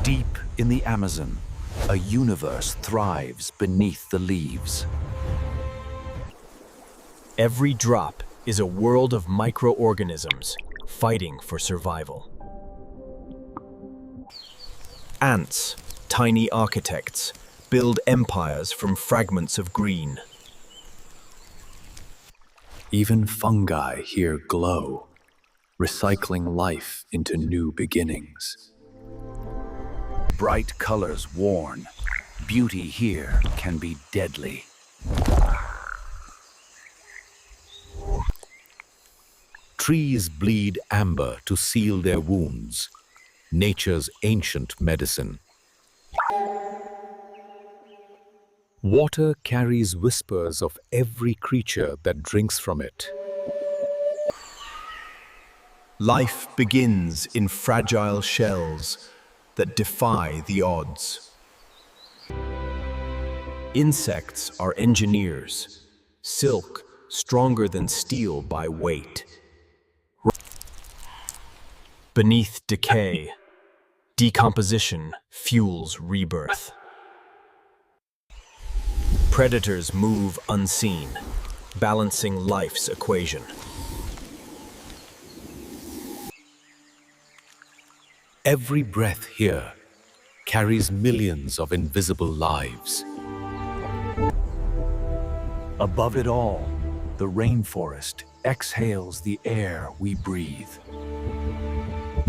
Deep in the Amazon, a universe thrives beneath the leaves. Every drop is a world of microorganisms fighting for survival. Ants, tiny architects, build empires from fragments of green. Even fungi here glow, recycling life into new beginnings. Bright colors warn, beauty here can be deadly. Trees bleed amber to seal their wounds, nature's ancient medicine. Water carries whispers of every creature that drinks from it. Life begins in fragile shells that defy the odds. Insects are engineers, silk stronger than steel by weight. Beneath decay, decomposition fuels rebirth. Predators move unseen, balancing life's equation. Every breath here carries millions of invisible lives. Above it all, the rainforest exhales the air we breathe.